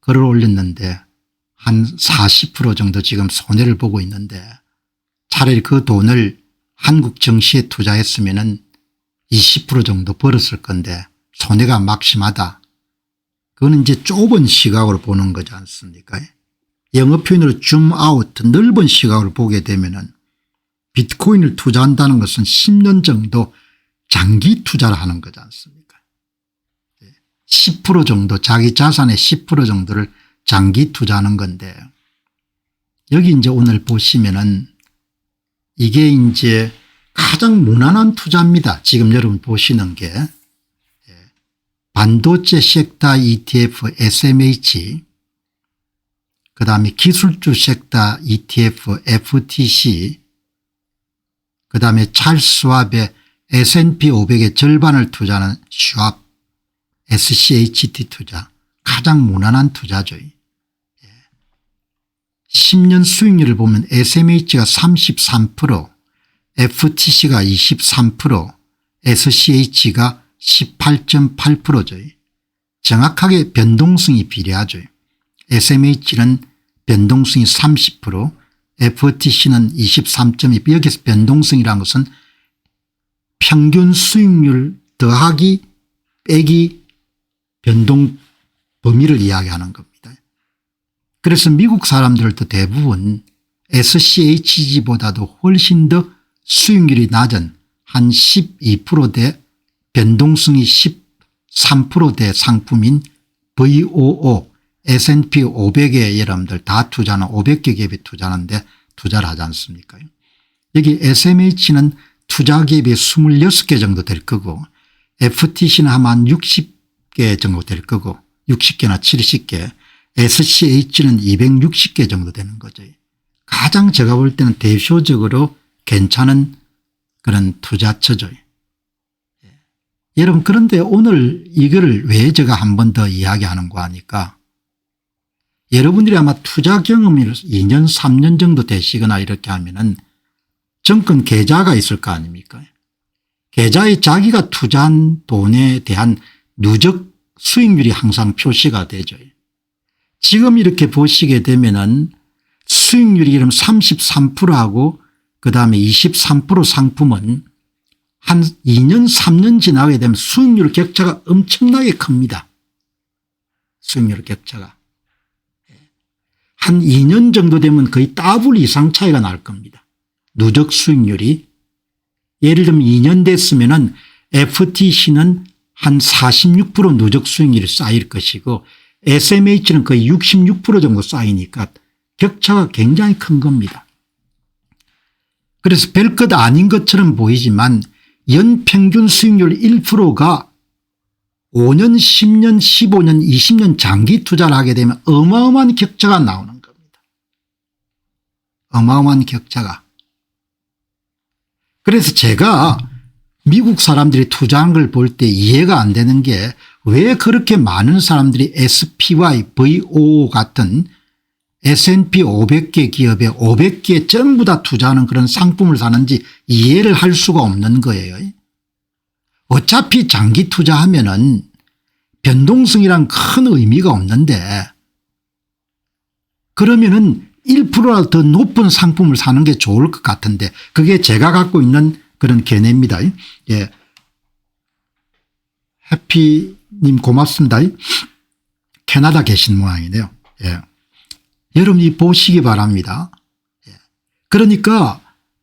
글을 올렸는데 한 40% 정도 지금 손해를 보고 있는데 차라리 그 돈을 한국 증시에 투자했으면 20% 정도 벌었을 건데 손해가 막심하다. 그거는 이제 좁은 시각으로 보는 거지 않습니까? 영어 표현으로 줌아웃 넓은 시각으로 보게 되면 비트코인을 투자한다는 것은 10년 정도 장기 투자를 하는 거지 않습니까? 10% 정도 자기 자산의 10% 정도를 장기 투자하는 건데 여기 이제 오늘 보시면은 이게 이제 가장 무난한 투자입니다. 지금 여러분 보시는 게 반도체 섹터 ETF SMH 그다음에 기술주 섹터 ETF FTC 그다음에 찰스 왑의 S&P 500의 절반을 투자하는 슈왑 SCHT 투자 가장 무난한 투자죠. 10년 수익률을 보면 SMH가 33% FTC가 23% SCH가 18.8%죠. 정확하게 변동성이 비례하죠. SMH는 변동성이 30% FTC는 23.2% 여기서 변동성이라는 것은 평균 수익률 더하기 빼기 변동 범위를 이야기하는 겁니다. 그래서 미국 사람들도 대부분 SCHG보다도 훨씬 더 수익률이 낮은 한 12%대 변동성이 13%대 상품인 VOO S&P 500에 여러분들 다 투자하는 500개 기업에 투자하는데 투자를 하지 않습니까? 여기 SMH는 투자 기업이 26개 정도 될 거고 FTC는 한 60개 정도 될 거고 60개나 70개 SCH는 260개 정도 되는 거죠. 가장 제가 볼 때는 대표적으로 괜찮은 그런 투자처죠. 여러분 그런데 오늘 이거를 왜 제가 한 번 더 이야기하는 거 하니까 여러분들이 아마 투자 경험이 2년 3년 정도 되시거나 이렇게 하면은 정권 계좌가 있을 거 아닙니까? 계좌에 자기가 투자한 돈에 대한 누적 수익률이 항상 표시가 되죠. 지금 이렇게 보시게 되면은 수익률이 그럼 33%하고 그다음에 23% 상품은 한 2년 3년 지나게 되면 수익률 격차가 엄청나게 큽니다. 수익률 격차가. 한 2년 정도 되면 거의 더블 이상 차이가 날 겁니다. 누적 수익률이. 예를 들면 2년 됐으면은 FTC는 한 46% 누적 수익률이 쌓일 것이고 SMH는 거의 66% 정도 쌓이니까 격차가 굉장히 큰 겁니다. 그래서 별것 아닌 것처럼 보이지만 연평균 수익률 1%가 5년 10년 15년 20년 장기 투자를 하게 되면 어마어마한 격차가 나오는 겁니다. 어마어마한 격차가. 그래서 제가 미국 사람들이 투자한 걸 볼 때 이해가 안 되는 게 왜 그렇게 많은 사람들이 SPY, VOO 같은 S&P 500개 기업에 500개 전부 다 투자하는 그런 상품을 사는지 이해를 할 수가 없는 거예요. 어차피 장기 투자하면은 변동성이란 큰 의미가 없는데 그러면은 1%라도 더 높은 상품을 사는 게 좋을 것 같은데 그게 제가 갖고 있는 그런 견해입니다. 예. 해피님 고맙습니다. 캐나다 계신 모양이네요. 예. 여러분이 보시기 바랍니다. 예. 그러니까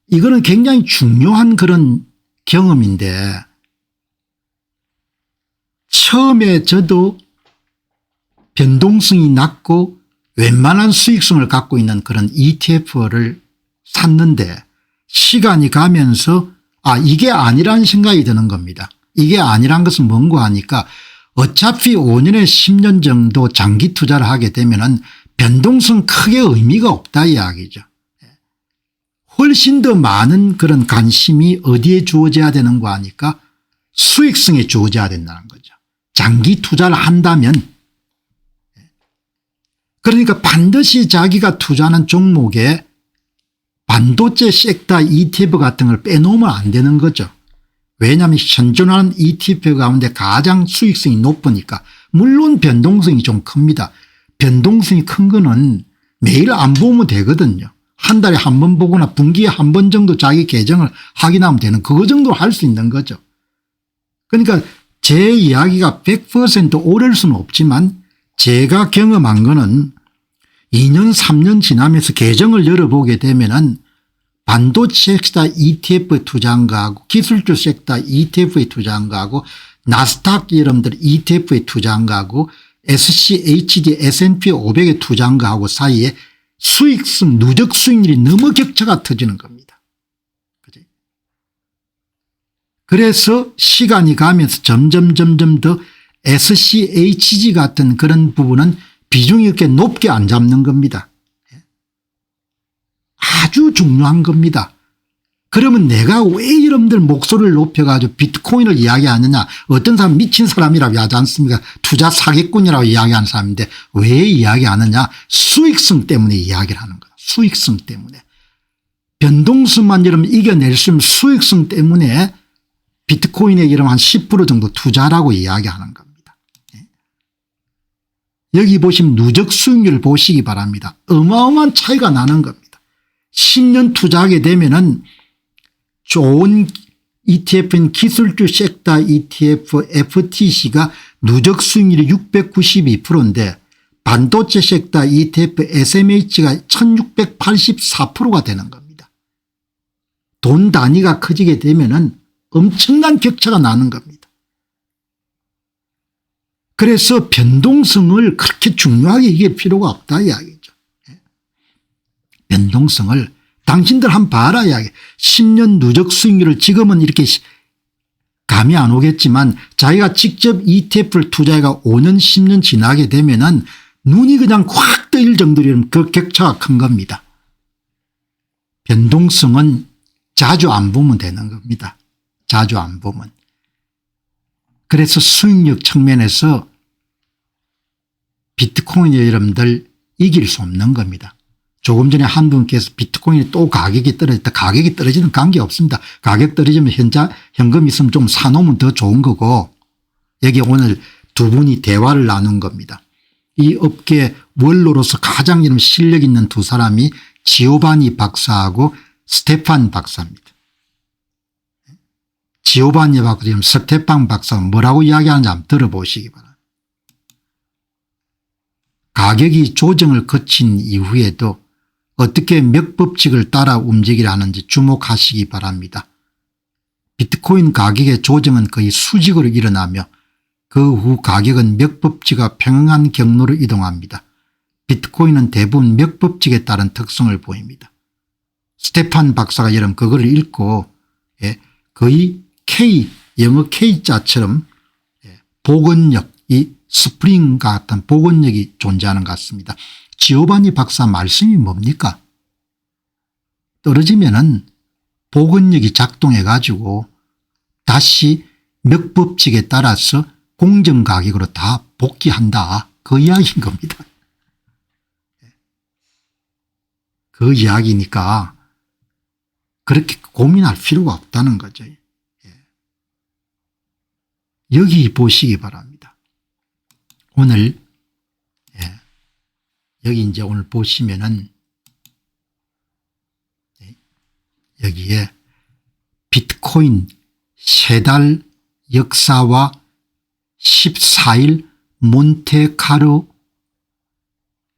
이거는 굉장히 중요한 그런 경험인데 처음에 저도 변동성이 낮고 웬만한 수익성을 갖고 있는 그런 ETF를 샀는데 시간이 가면서 이게 아니라는 생각이 드는 겁니다. 이게 아니란 것은 뭔가 하니까 어차피 5년에 10년 정도 장기 투자를 하게 되면은 변동성 크게 의미가 없다 이야기죠. 훨씬 더 많은 그런 관심이 어디에 주어져야 되는 거 하니까 수익성에 주어져야 된다는 거죠. 장기 투자를 한다면. 그러니까 반드시 자기가 투자하는 종목에 반도체 섹터 ETF 같은 걸 빼놓으면 안 되는 거죠. 왜냐하면 현존하는 ETF 가운데 가장 수익성이 높으니까 물론 변동성이 좀 큽니다. 변동성이 큰 거는 매일 안 보면 되거든요. 한 달에 한 번 보거나 분기에 한 번 정도 자기 계정을 확인하면 되는 그거 정도 할 수 있는 거죠. 그러니까 제 이야기가 100% 옳을 수는 없지만 제가 경험한 거는 2년 3년 지나면서 계정을 열어보게 되면은 반도체 섹터 ETF에 투자한 거하고 기술주 섹터 ETF에 투자한 거하고 나스닥 여러분들 ETF에 투자한 거하고 SCHD S&P 500에 투자한 거하고 사이에 수익성 누적 수익률이 너무 격차가 터지는 겁니다. 그치? 그래서 시간이 가면서 점점 더 SCHG 같은 그런 부분은 비중이 이렇게 높게 안 잡는 겁니다. 아주 중요한 겁니다. 그러면 내가 왜 여러분들 목소리를 높여가지고 비트코인을 이야기하느냐. 어떤 사람 미친 사람이라고 하지 않습니까? 투자 사기꾼이라고 이야기하는 사람인데 왜 이야기하느냐. 수익성 때문에 이야기를 하는 거다. 수익성 때문에. 변동성만 여러분 이겨낼 수 있는 수익성 때문에 비트코인에 여러분 한 10% 정도 투자라고 이야기하는 겁니다. 여기 보시면 누적 수익률을 보시기 바랍니다. 어마어마한 차이가 나는 겁니다. 10년 투자하게 되면은 좋은 ETF인 기술주 섹터 ETF FTC가 누적 수익률이 692%인데 반도체 섹터 ETF SMH가 1684%가 되는 겁니다. 돈 단위가 커지게 되면은 엄청난 격차가 나는 겁니다. 그래서 변동성을 그렇게 중요하게 이길 필요가 없다 이야기죠. 변동성을 당신들 한번 봐라 이야기. 10년 누적 수익률을 지금은 이렇게 감이 안 오겠지만 자기가 직접 ETF를 투자해가 5년 10년 지나게 되면은 눈이 그냥 확 뜨일 정도로 그 격차가 큰 겁니다. 변동성은 자주 안 보면 되는 겁니다. 자주 안 보면. 그래서 수익력 측면에서 비트코인 여러분들 이길 수 없는 겁니다. 조금 전에 한 분께서 비트코인이 또 가격이 떨어졌다. 가격이 떨어지는 관계없습니다. 가격 떨어지면 현금 있으면 좀 사놓으면 더 좋은 거고 여기 오늘 두 분이 대화를 나눈 겁니다. 이 업계 원로로서 가장 실력 있는 두 사람이 지오바니 박사하고 스테판 박사입니다. 지오바니 박사, 스테판 박사가 뭐라고 이야기하는지 한번 들어보시기 바랍니다. 가격이 조정을 거친 이후에도 어떻게 몇 법칙을 따라 움직이려 하는지 주목하시기 바랍니다. 비트코인 가격의 조정은 거의 수직으로 일어나며 그 후 가격은 몇 법칙과 평행한 경로로 이동합니다. 비트코인은 대부분 몇 법칙에 따른 특성을 보입니다. 스테판 박사가 여러분 그거를 읽고 거의 K 영어 K자처럼 복원력 이 스프링 같은 복원력이 존재하는 것 같습니다. 지오바니 박사 말씀이 뭡니까? 떨어지면은 복원력이 작동해 가지고 다시 몇 법칙에 따라서 공정 가격으로 다 복귀한다. 그 이야기인 겁니다. 그 이야기니까 그렇게 고민할 필요가 없다는 거죠. 여기 보시기 바랍니다. 오늘 여기 이제 오늘 보시면은 여기에 비트코인 3달 역사와 14일 몬테카르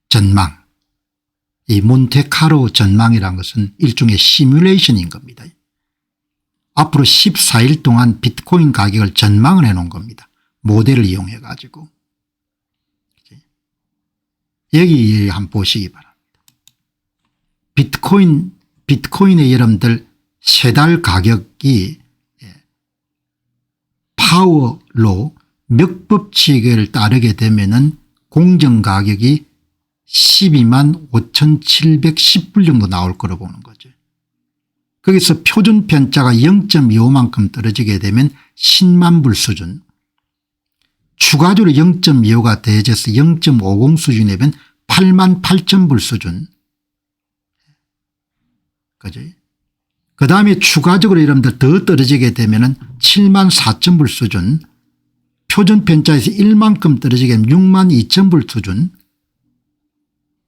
전망. 이 몬테카르 전망이라는 것은 일종의 시뮬레이션인 겁니다. 앞으로 14일 동안 비트코인 가격을 전망을 해 놓은 겁니다. 모델을 이용해 가지고. 여기 한번 보시기 바랍니다. 비트코인의 여러분들 3달 가격이 파워로 몇 법칙을 따르게 되면은 공정 가격이 12만 5,710불 정도 나올 거로 보는 거죠. 거기서 표준 편차가 0.25만큼 떨어지게 되면 10만 불 수준. 추가적으로 0.25가 더해져서 0.50 수준이 되면 8만 8천 불 수준. 그죠? 그 다음에 추가적으로 여러분들 더 떨어지게 되면 7만 4천 불 수준. 표준 편차에서 1만큼 떨어지게 되면 6만 2천 불 수준.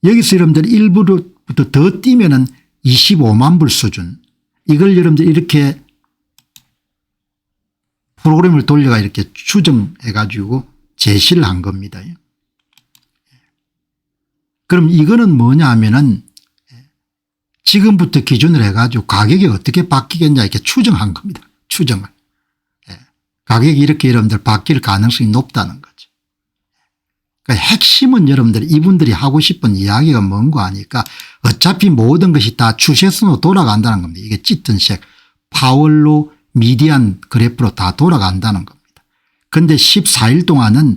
여기서 여러분들 1부부터 더 뛰면은 25만 불 수준. 이걸 여러분들 이렇게 프로그램을 돌려가 이렇게 추정해 가지고 제시를 한 겁니다. 그럼 이거는 뭐냐 하면은 지금부터 기준을 해 가지고 가격이 어떻게 바뀌겠냐 이렇게 추정한 겁니다. 추정을. 가격이 이렇게 여러분들 바뀔 가능성이 높다는 거죠. 그러니까 핵심은 여러분들 이분들이 하고 싶은 이야기가 뭔가 하니까 어차피 모든 것이 다 추세선으로 돌아간다는 겁니다. 이게 짙은 색 파월로 미디안 그래프로 다 돌아간다는 겁니다. 그런데 14일 동안은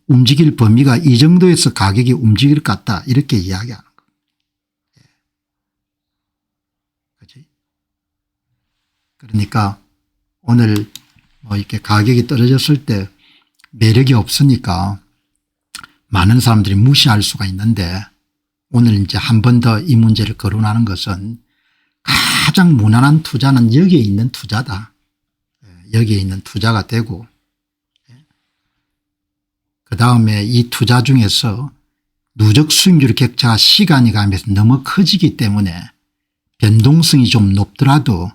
움직일 범위가 이 정도에서 가격이 움직일 것 같다 이렇게 이야기하는 겁니다. 그렇지? 그러니까 오늘 뭐 이렇게 가격이 떨어졌을 때 매력이 없으니까 많은 사람들이 무시할 수가 있는데 오늘 이제 한 번 더 이 문제를 거론하는 것은 가장 무난한 투자는 여기에 있는 투자다. 여기에 있는 투자가 되고 그다음에 이 투자 중에서 누적 수익률 격차가 시간이 가면서 너무 커지기 때문에 변동성이 좀 높더라도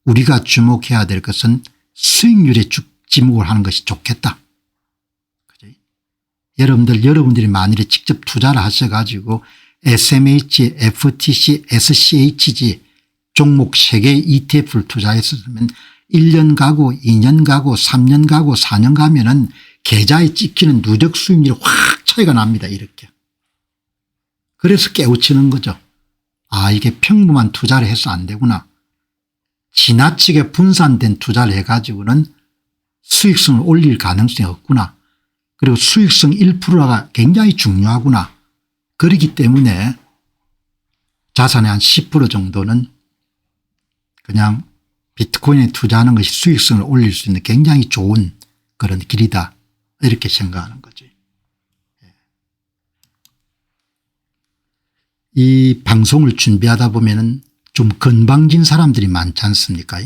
우리가 주목해야 될 것은 수익률에 주목을 하는 것이 좋겠다. 그죠? 여러분들이 만일에 직접 투자를 하셔가지고 SMH, FTC, SCHG 종목 3개 ETF를 투자했으면 1년 가고 2년 가고 3년 가고 4년 가면은 계좌에 찍히는 누적 수익률이 확 차이가 납니다. 이렇게. 그래서 깨우치는 거죠. 아 이게 평범한 투자를 해서 안 되구나. 지나치게 분산된 투자를 해가지고는 수익성을 올릴 가능성이 없구나. 그리고 수익성 1%가 굉장히 중요하구나. 그렇기 때문에 자산의 한 10% 정도는 그냥 비트코인에 투자하는 것이 수익성을 올릴 수 있는 굉장히 좋은 그런 길이다. 이렇게 생각하는 거죠. 이 방송을 준비하다 보면은 좀 건방진 사람들이 많지 않습니까?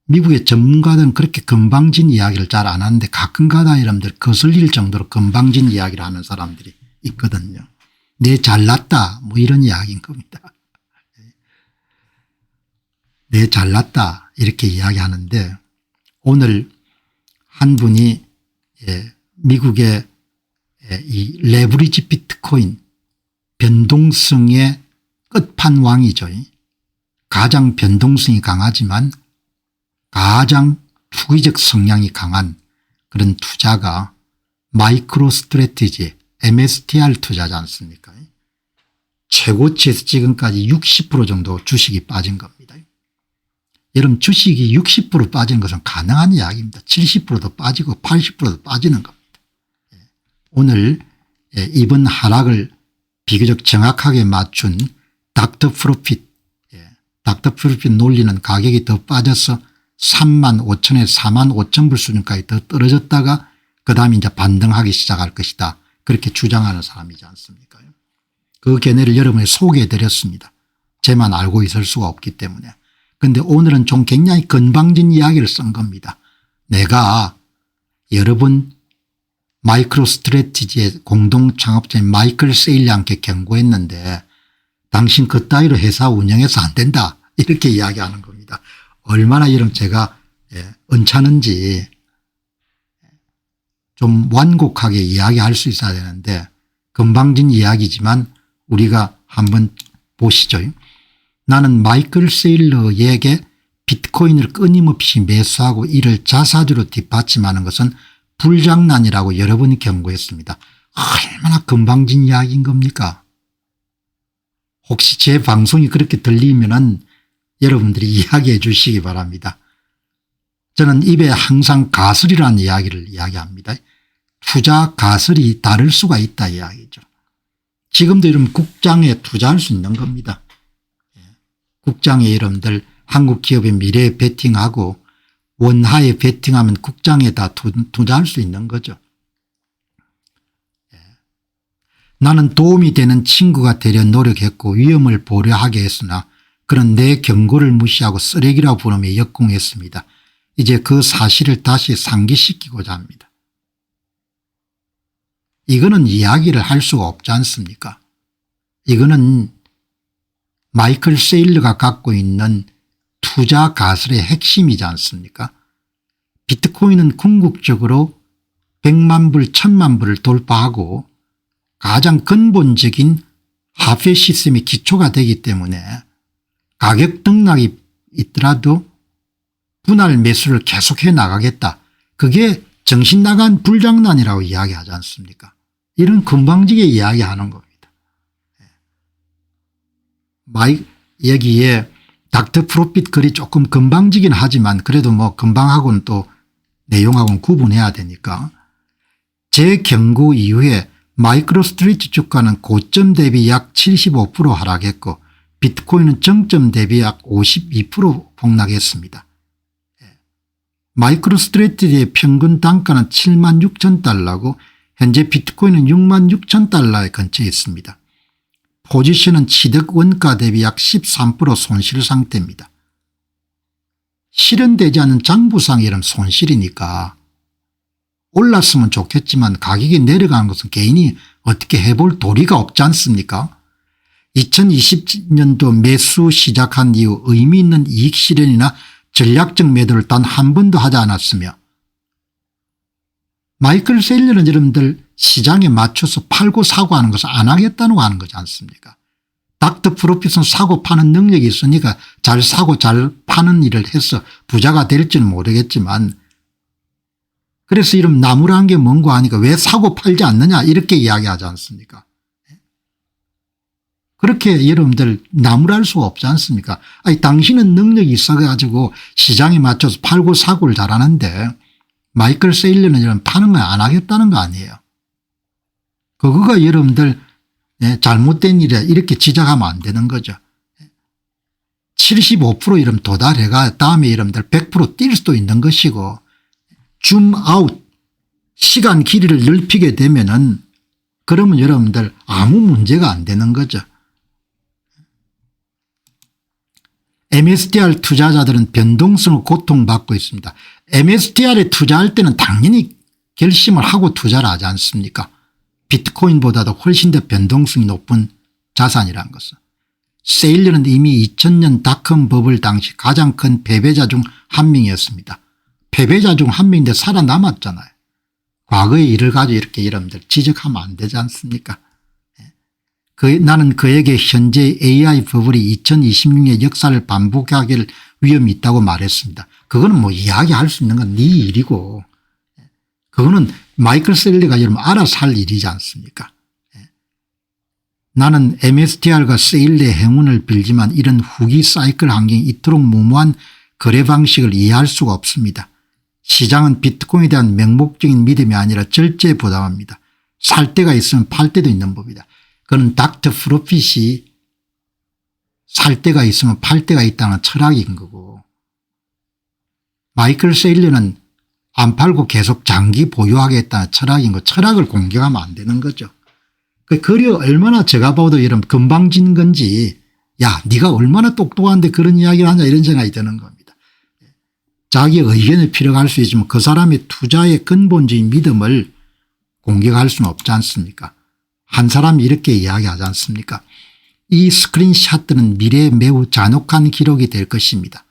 미국의 전문가들은 그렇게 건방진 이야기를 잘 안 하는데 가끔가다 여러분들 거슬릴 정도로 건방진 이야기를 하는 사람들이 있거든요. 내 잘났다 뭐 이런 이야기인 겁니다. 내 잘났다 이렇게 이야기하는데 오늘 한 분이 미국의 이 레버리지 비트코인 변동성의 끝판왕이죠. 가장 변동성이 강하지만 가장 투기적 성향이 강한 그런 투자가 마이크로 스트래티지 MSTR 투자지 않습니까? 최고치에서 지금까지 60% 정도 주식이 빠진 겁니다. 여러분 주식이 60% 빠지는 것은 가능한 이야기입니다. 70%도 빠지고 80%도 빠지는 겁니다. 오늘 이번 하락을 비교적 정확하게 맞춘 닥터 프로핏 논리는 가격이 더 빠져서 3만 5천에서 4만 5천 불 수준까지 더 떨어졌다가 그다음에 이제 반등하기 시작할 것이다. 그렇게 주장하는 사람이지 않습니까? 그 견해를 여러분에 소개해 드렸습니다. 제만 알고 있을 수가 없기 때문에. 그런데 오늘은 좀 굉장히 건방진 이야기를 쓴 겁니다. 내가 여러분 마이크로 스트래티지의 공동 창업자인 마이클 세일리한테 경고했는데 당신 그따위로 회사 운영해서 안 된다. 이렇게 이야기하는 겁니다. 얼마나 여러분 제가 언짢은지 좀 완곡하게 이야기할 수 있어야 되는데 건방진 이야기지만 우리가 한번 보시죠. 나는 마이클 세일러에게 비트코인을 끊임없이 매수하고 이를 자사주로 뒷받침하는 것은 불장난이라고 여러 번 경고했습니다. 얼마나 건방진 이야기인 겁니까? 혹시 제 방송이 그렇게 들리면은 여러분들이 이야기해 주시기 바랍니다. 저는 입에 항상 가설이라는 이야기를 이야기합니다. 투자 가설이 다를 수가 있다 이야기죠. 지금도 이런 국장에 투자할 수 있는 겁니다. 국장에 여러분들 한국 기업의 미래에 베팅하고 원하에 베팅하면 국장에다 투자할 수 있는 거죠. 나는 도움이 되는 친구가 되려 노력했고 위험을 보려하게 했으나 그런 내 경고를 무시하고 쓰레기라고 부르며 역공했습니다. 이제 그 사실을 다시 상기시키고자 합니다. 이거는 이야기를 할 수가 없지 않습니까? 이거는 마이클 세일러가 갖고 있는 투자 가설의 핵심이지 않습니까? 비트코인은 궁극적으로 100만 불 1000만 불을 돌파하고 가장 근본적인 화폐 시스템의 기초가 되기 때문에 가격 등락이 있더라도 분할 매수를 계속해 나가겠다. 그게 정신 나간 불장난이라고 이야기하지 않습니까? 이런 건방지게 이야기하는 겁니다. 여기에 닥터 프로핏 글이 조금 건방지긴 하지만 그래도 뭐 건방하고는 또 내용하고는 구분해야 되니까 제 경고 이후에 마이크로 스트리트 주가는 고점 대비 약 75% 하락했고 비트코인은 정점 대비 약 52% 폭락했습니다. 마이크로 스트레이트의 평균 단가는 76,000달러고 현재 비트코인은 66,000달러에 근처에 있습니다. 포지션은 취득 원가 대비 약 13% 손실 상태입니다. 실현되지 않은 장부상의 이런 손실이니까 올랐으면 좋겠지만 가격이 내려가는 것은 개인이 어떻게 해볼 도리가 없지 않습니까? 2020년도 매수 시작한 이후 의미 있는 이익 실현이나 전략적 매도를 단 한 번도 하지 않았으며 마이클 세일러는 여러분들 시장에 맞춰서 팔고 사고 하는 것을 안 하겠다는 거 하는 거지 않습니까? 닥터 프로핏은 사고 파는 능력이 있으니까 잘 사고 잘 파는 일을 해서 부자가 될지는 모르겠지만 그래서 이런 나무라는 게 뭔가 하니까 왜 사고 팔지 않느냐 이렇게 이야기하지 않습니까? 그렇게 여러분들 나무랄 수가 없지 않습니까? 아니 당신은 능력이 있어 가지고 시장에 맞춰서 팔고 사고를 잘하는데 마이클 세일러는 이런 파는 걸 안 하겠다는 거 아니에요. 그거가 여러분들 잘못된 일이라 이렇게 지적하면 안 되는 거죠. 75% 이러면 도달해가 다음에 여러분들 100% 뛸 수도 있는 것이고 줌 아웃 시간 길이를 넓히게 되면은 그러면 여러분들 아무 문제가 안 되는 거죠. MSTR 투자자들은 변동성을 고통받고 있습니다. MSTR에 투자할 때는 당연히 결심을 하고 투자를 하지 않습니까? 비트코인보다도 훨씬 더 변동성이 높은 자산이라는 것은. 세일러는 이미 2000년 닷컴 버블 당시 가장 큰 패배자 중 한 명이었습니다. 패배자 중 한 명인데 살아남았잖아요. 과거의 일을 가지고 이렇게 여러분들 지적하면 안 되지 않습니까? 나는 그에게 현재 AI 버블이 2026년 역사를 반복하길 위험이 있다고 말했습니다. 그거는 뭐 이야기할 수 있는 건 네 일이고 그거는 마이클 세일러가 여러분 알아서 할 일이지 않습니까? 나는 MSTR과 세일러의 행운을 빌지만 이런 후기 사이클 환경이 이토록 무모한 거래 방식을 이해할 수가 없습니다. 시장은 비트코인에 대한 맹목적인 믿음이 아니라 절제에 부담합니다. 살 때가 있으면 팔 때도 있는 법이다. 그건 닥터 프로핏이 살 때가 있으면 팔 때가 있다는 철학인 거고 마이클 세일러는 안 팔고 계속 장기 보유하겠다는 철학인 거 철학을 공격하면 안 되는 거죠. 그 글이 얼마나 제가 봐도 여러분 건방진 건지 야 네가 얼마나 똑똑한데 그런 이야기를 하냐 이런 생각이 드는 겁니다. 자기 의견을 필요할 수 있지만 그 사람의 투자의 근본적인 믿음을 공격할 수는 없지 않습니까? 한 사람이 이렇게 이야기하지 않습니까? 이 스크린샷들은 미래에 매우 잔혹한 기록이 될 것입니다.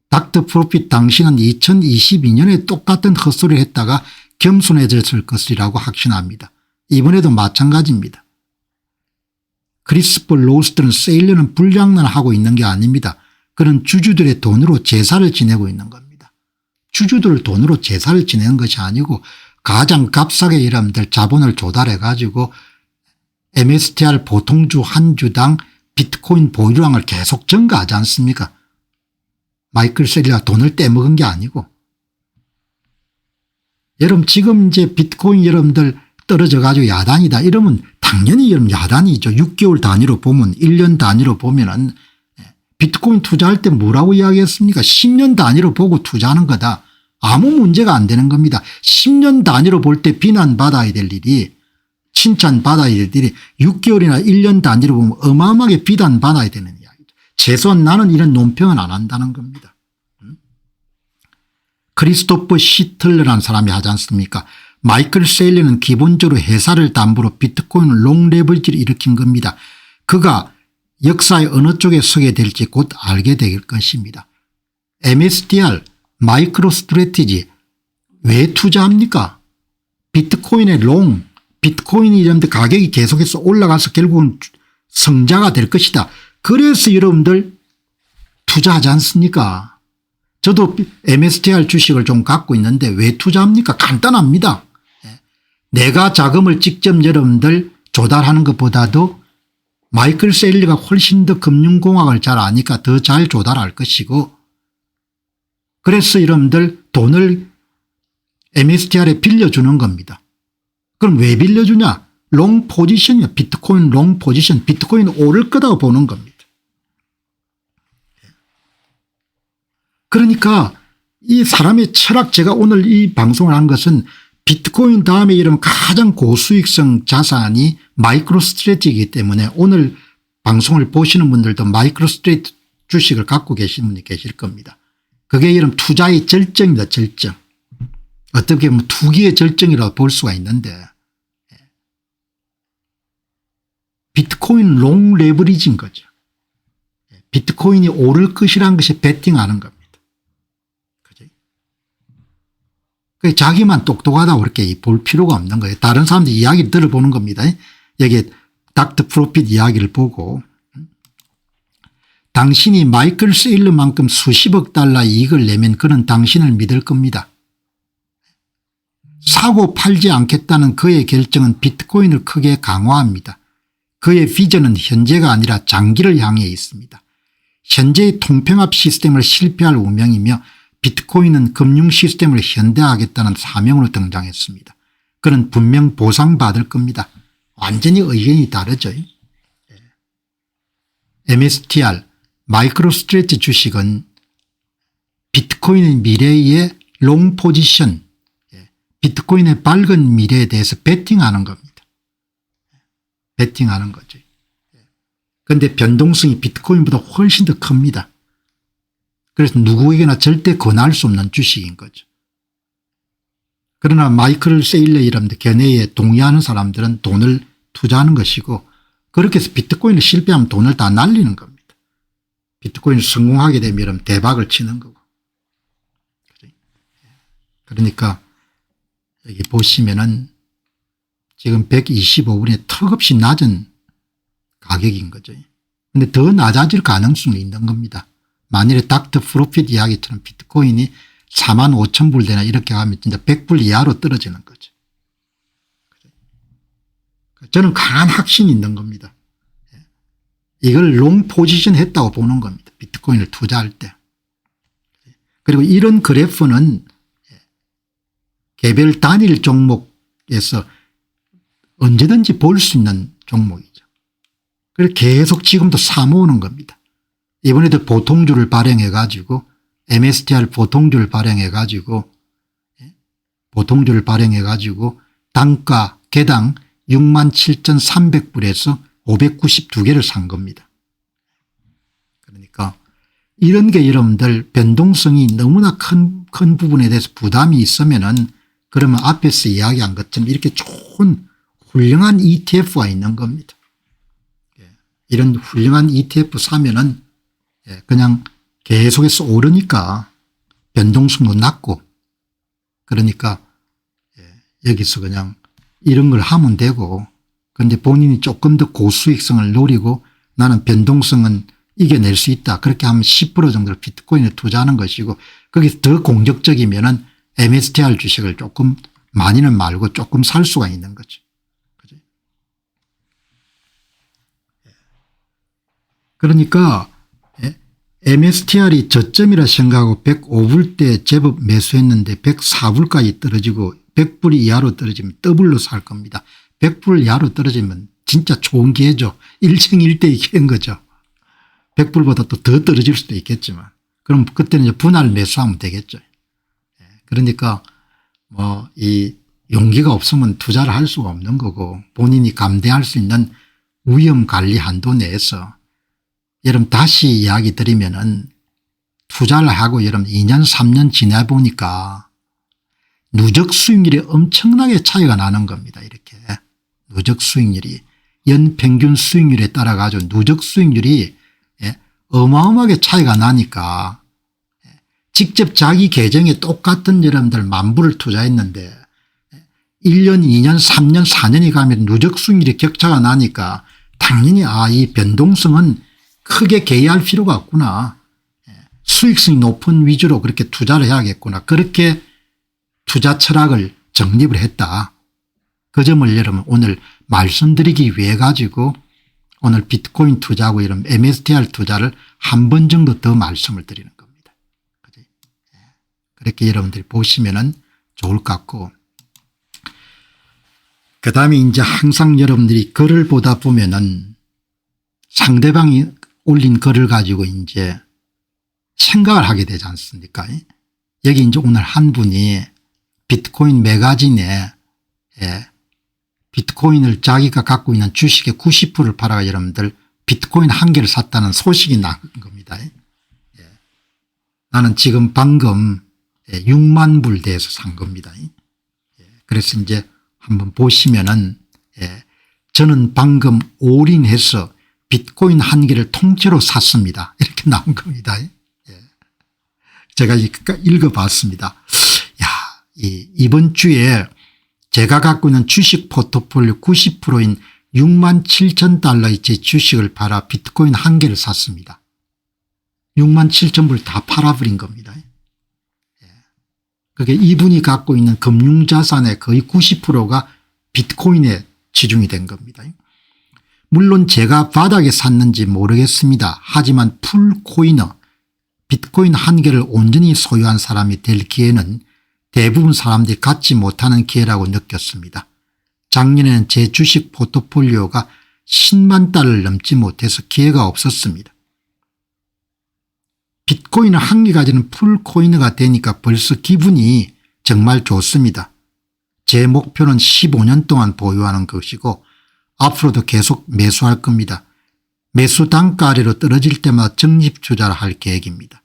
닥터 프로핏 당신은 2022년에 똑같은 헛소리를 했다가 겸손해졌을 것이라고 확신합니다. 이번에도 마찬가지입니다. 크리스퍼 로스트는 세일러는 불장난을 하고 있는 게 아닙니다. 그는 주주들의 돈으로 제사를 지내고 있는 겁니다. 주주들 돈으로 제사를 지내는 것이 아니고 가장 값싸게 여러분들 자본을 조달해 가지고 MSTR 보통주 한 주당 비트코인 보유량을 계속 증가하지 않습니까? 마이클 세일러가 돈을 떼먹은 게 아니고 여러분 지금 이제 비트코인 여러분들 떨어져 가지고 야단이다 이러면 당연히 여러분 야단이죠. 6개월 단위로 보면 1년 단위로 보면은 비트코인 투자할 때 뭐라고 이야기했습니까? 10년 단위로 보고 투자하는 거다. 아무 문제가 안 되는 겁니다. 10년 단위로 볼 때 비난받아야 될 일이 칭찬받아야 될 일이 6개월이나 1년 단위로 보면 어마어마하게 비난받아야 되는 이야기죠. 최소한 나는 이런 논평은 안 한다는 겁니다. 크리스토퍼 시틀러라는 사람이 하지 않습니까? 마이클 세일러는 기본적으로 회사를 담보로 비트코인 롱 레버리지를 일으킨 겁니다. 그가 역사의 어느 쪽에 서게 될지 곧 알게 될 것입니다. MSTR 마이크로 스트래티지 왜 투자합니까? 비트코인의 롱, 비트코인이 이런데 가격이 계속해서 올라가서 결국은 성자가 될 것이다. 그래서 여러분들 투자하지 않습니까? 저도 MSTR 주식을 좀 갖고 있는데 왜 투자합니까? 간단합니다. 내가 자금을 직접 여러분들 조달하는 것보다도 마이클 세일러가 훨씬 더 금융공학을 잘 아니까 더 잘 조달할 것이고, 그래서 여러분들 돈을 MSTR에 빌려주는 겁니다. 그럼 왜 빌려주냐? 롱 포지션이야. 비트코인 롱 포지션. 비트코인 오를 거다고 보는 겁니다. 그러니까 이 사람의 철학, 제가 오늘 이 방송을 한 것은 비트코인 다음에 이런 가장 고수익성 자산이 마이크로 스트래티지이기 때문에 오늘 방송을 보시는 분들도 마이크로 스트래티지 주식을 갖고 계신 분이 계실 겁니다. 그게 이런 투자의 절정이다. 절정. 어떻게 보면 투기의 절정이라고 볼 수가 있는데, 비트코인 롱 레버리지인 거죠. 비트코인이 오를 것이라는 것이 베팅하는 겁니다. 자기만 똑똑하다고 그렇게 볼 필요가 없는 거예요. 다른 사람들 이야기를 들어보는 겁니다. 여기 닥터 프로핏 이야기를 보고, 당신이 마이클 세일러만큼 수십억 달러 이익을 내면 그는 당신을 믿을 겁니다. 사고 팔지 않겠다는 그의 결정은 비트코인을 크게 강화합니다. 그의 비전은 현재가 아니라 장기를 향해 있습니다. 현재의 통평합 시스템을 실패할 운명이며 비트코인은 금융 시스템을 현대화하겠다는 사명으로 등장했습니다. 그는 분명 보상받을 겁니다. 완전히 의견이 다르죠. MSTR 마이크로 스트래티지 주식은 비트코인의 미래의 롱 포지션, 비트코인의 밝은 미래에 대해서 베팅하는 겁니다. 베팅하는 거죠. 그런데 변동성이 비트코인보다 훨씬 더 큽니다. 그래서 누구에게나 절대 권할 수 없는 주식인 거죠. 그러나 마이클 세일러 이런 견해에 동의하는 사람들은 돈을 투자하는 것이고, 그렇게 해서 비트코인을 실패하면 돈을 다 날리는 겁니다. 비트코인을 성공하게 되면 대박을 치는 거고. 그러니까 여기 보시면은 지금 125분에 턱없이 낮은 가격인 거죠. 그런데 더 낮아질 가능성이 있는 겁니다. 만일에 닥터 프로핏 이야기처럼 비트코인이 45,000불 되나 이렇게 하면 진짜 100불 이하로 떨어지는 거죠. 저는 강한 확신이 있는 겁니다. 이걸 롱 포지션 했다고 보는 겁니다. 비트코인을 투자할 때. 그리고 이런 그래프는 개별 단일 종목에서 언제든지 볼 수 있는 종목이죠. 그래서 계속 지금도 사모으는 겁니다. 이번에도 보통주를 발행해 가지고 MSTR 보통주를 발행해 가지고 단가 개당 67,300불에서 592개를 산 겁니다. 그러니까 이런 게 여러분들 변동성이 너무나 큰 부분에 대해서 부담이 있으면은, 그러면 앞에서 이야기한 것처럼 이렇게 좋은 훌륭한 ETF가 있는 겁니다. 이런 훌륭한 ETF 사면은 그냥 계속해서 오르니까 변동성도 낮고, 그러니까 여기서 그냥 이런 걸 하면 되고, 그런데 본인이 조금 더 고수익성을 노리고 나는 변동성은 이겨낼 수 있다, 그렇게 하면 10% 정도를 비트코인에 투자하는 것이고, 거기서 더 공격적이면은 MSTR 주식을 조금 많이는 말고 조금 살 수가 있는 거죠. 그죠? 그러니까 MSTR이 저점이라 생각하고 105불 때 제법 매수했는데 104불까지 떨어지고 100불 이하로 떨어지면 더블로 살 겁니다. 100불 이하로 떨어지면 진짜 좋은 기회죠. 일생일대의 기회인 거죠. 100불보다 또 더 떨어질 수도 있겠지만, 그럼 그때는 이제 분할 매수하면 되겠죠. 그러니까 뭐 이 용기가 없으면 투자를 할 수가 없는 거고, 본인이 감당할 수 있는 위험 관리 한도 내에서, 여러분 다시 이야기 드리면은 투자를 하고 여러분 2년 3년 지나 보니까 누적 수익률이 엄청나게 차이가 나는 겁니다. 이렇게 누적 수익률이 연평균 수익률에 따라 가지고 누적 수익률이 어마어마하게 차이가 나니까 직접 자기 계정에 똑같은 여러분들 만불을 투자했는데 1년 2년 3년 4년이 가면 누적 수익률이 격차가 나니까 당연히 이 변동성은 크게 개의할 필요가 없구나. 수익성이 높은 위주로 그렇게 투자를 해야겠구나. 그렇게 투자 철학을 정립을 했다. 그 점을 여러분 오늘 말씀드리기 위해 가지고 오늘 비트코인 투자하고 이런 MSTR 투자를 한 번 정도 더 말씀을 드리는 겁니다. 그렇게 여러분들이 보시면은 좋을 것 같고, 그 다음에 이제 항상 여러분들이 글을 보다 보면은 상대방이 올린 글을 가지고 이제 생각을 하게 되지 않습니까? 여기 이제 오늘 한 분이 비트코인 매거진에 비트코인을 자기가 갖고 있는 주식의 90%를 팔아가 여러분들 비트코인 한 개를 샀다는 소식이 난 겁니다. 나는 지금 방금 6만 불 대에서 산 겁니다. 그래서 이제 한번 보시면은 저는 방금 올인해서 비트코인 한 개를 통째로 샀습니다. 이렇게 나온 겁니다. 제가 읽어봤습니다. 이번 주에 제가 갖고 있는 주식 포트폴리오 90%인 6만 7천 달러의 제 주식을 팔아 비트코인 한 개를 샀습니다. 6만 7천 불 다 팔아버린 겁니다. 그게 이분이 갖고 있는 금융자산의 거의 90%가 비트코인에 치중이 된 겁니다. 물론 제가 바닥에 샀는지 모르겠습니다. 하지만 풀코이너 비트코인 한 개를 온전히 소유한 사람이 될 기회는 대부분 사람들이 갖지 못하는 기회라고 느꼈습니다. 작년에는 제 주식 포트폴리오가 10만 달러를 넘지 못해서 기회가 없었습니다. 비트코인을 한 개 가지는 풀코이너가 되니까 벌써 기분이 정말 좋습니다. 제 목표는 15년 동안 보유하는 것이고 앞으로도 계속 매수할 겁니다. 매수 단가 아래로 떨어질 때마다 적립 투자를 할 계획입니다.